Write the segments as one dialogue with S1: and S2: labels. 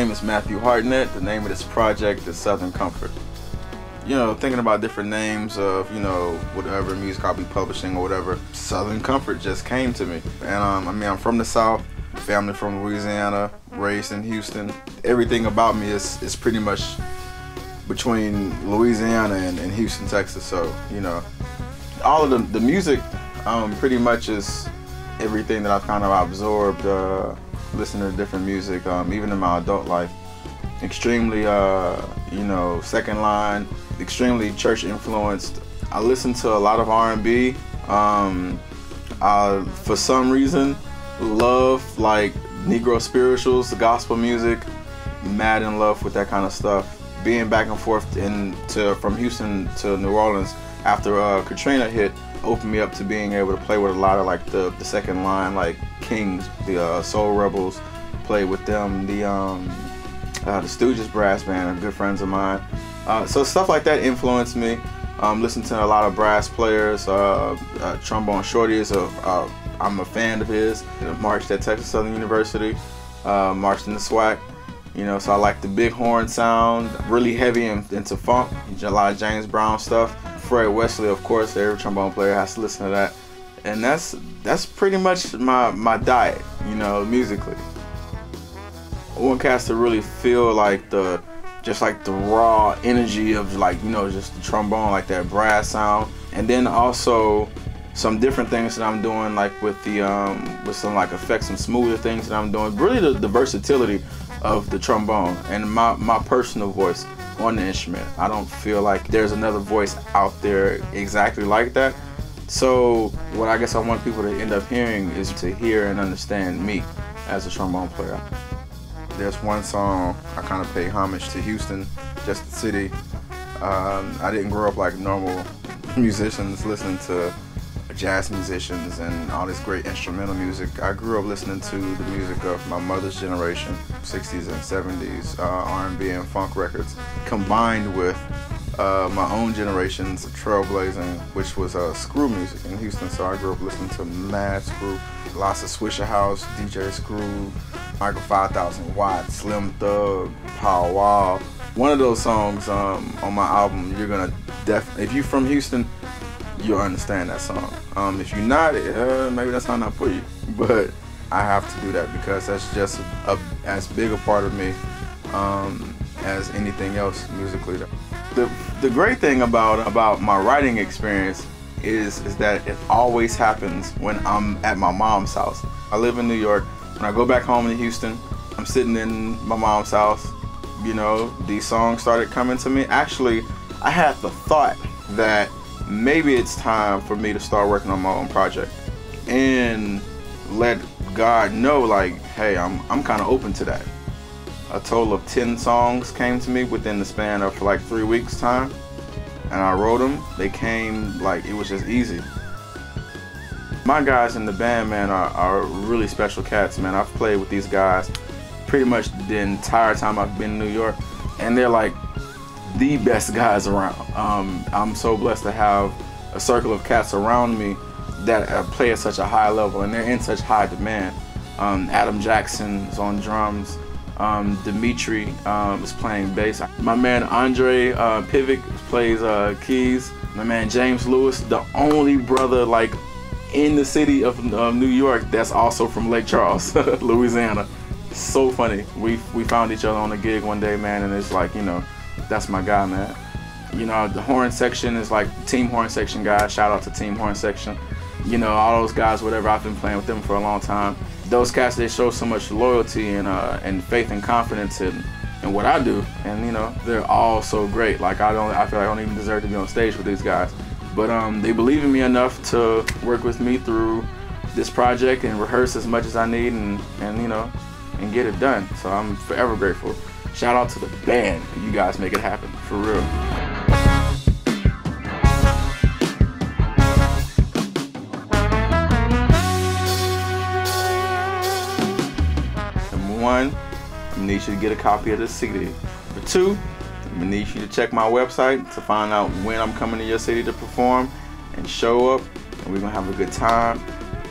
S1: name is Matthew Hartnett. The name of this project is Southern Comfort. You know, thinking about different names of, you know, whatever music I'll be publishing or whatever, Southern Comfort just came to me. And I mean, I'm from the South, family from Louisiana, raised in Houston. Everything about me is pretty much between Louisiana and Houston, Texas. So, you know, all of the music pretty much is everything that I've kind of absorbed, listening to different music, even in my adult life. Extremely, you know, second line, extremely church influenced. I listen to a lot of R&B. For some reason, love like Negro spirituals, the gospel music, mad in love with that kind of stuff. Being back and forth from Houston to New Orleans after Katrina hit opened me up to being able to play with a lot of like the second line, like Kings, the Soul Rebels, play with them, the Stooges brass band are good friends of mine. So stuff like that influenced me. Listen to a lot of brass players. Trombone Shorty is I'm a fan of his. Marched at Texas Southern University, marched in the SWAC. You know, so I like the big horn sound, really heavy into funk, a lot of James Brown stuff. Fred Wesley, of course, every trombone player has to listen to that. And that's pretty much my diet, you know, musically. I want cats to really feel like just like the raw energy of, like, you know, just the trombone, like that brass sound. And then also some different things that I'm doing, like with some like effects and smoother things that I'm doing. Really the versatility of the trombone and my personal voice on the instrument. I don't feel like there's another voice out there exactly like that. So what I guess I want people to end up hearing is to hear and understand me as a trombone player. There's one song I kind of pay homage to Houston, just the city. I didn't grow up like normal musicians listening to jazz musicians and all this great instrumental music. I grew up listening to the music of my mother's generation, 60s and 70s R&B and funk records, combined with my own generation's trailblazing, which was screw music in Houston. So I grew up listening to mad screw, lots of Swisher House, DJ Screw, Michael 5000 Watt, Slim Thug, Pow Wow. One of those songs on my album, you're gonna if you're from Houston, you'll understand that song. If you're not, maybe that song not for you. But I have to do that because that's just as big a part of me as anything else musically. The great thing about my writing experience is that it always happens when I'm at my mom's house. I live in New York. When I go back home to Houston, I'm sitting in my mom's house. You know, these songs started coming to me. Actually, I had the thought that maybe it's time for me to start working on my own project and let God know, like, hey, I'm kind of open to that. A total of 10 songs came to me within the span of like 3 weeks time, and I wrote them. They came like it was just easy. My guys in the band, man, are really special cats, man. I've played with these guys pretty much the entire time I've been in New York, and they're like the best guys around. I'm so blessed to have a circle of cats around me that play at such a high level, and they're in such high demand. Adam Jackson is on drums. Dimitri is playing bass. My man Andre Pivic plays keys. My man James Lewis, the only brother like in the city of New York that's also from Lake Charles, Louisiana. So funny. We found each other on a gig one day, man, and it's like, you know, that's my guy, man. You know, the horn section is like Team Horn Section guys. Shout out to Team Horn Section. You know, all those guys, whatever, I've been playing with them for a long time. Those cats, they show so much loyalty and faith and confidence in what I do. And, you know, they're all so great. Like, I feel like I don't even deserve to be on stage with these guys. But they believe in me enough to work with me through this project and rehearse as much as I need and you know, and get it done. So I'm forever grateful. Shout out to the band. You guys make it happen, for real. Number one, I'm gonna need you to get a copy of this CD. Number two, I'm gonna need you to check my website to find out when I'm coming to your city to perform and show up, and we're gonna have a good time.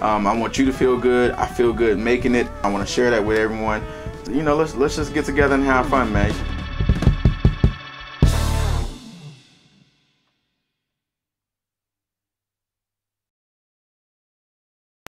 S1: I want you to feel good. I feel good making it. I want to share that with everyone. you know, let's just get together and have fun, man.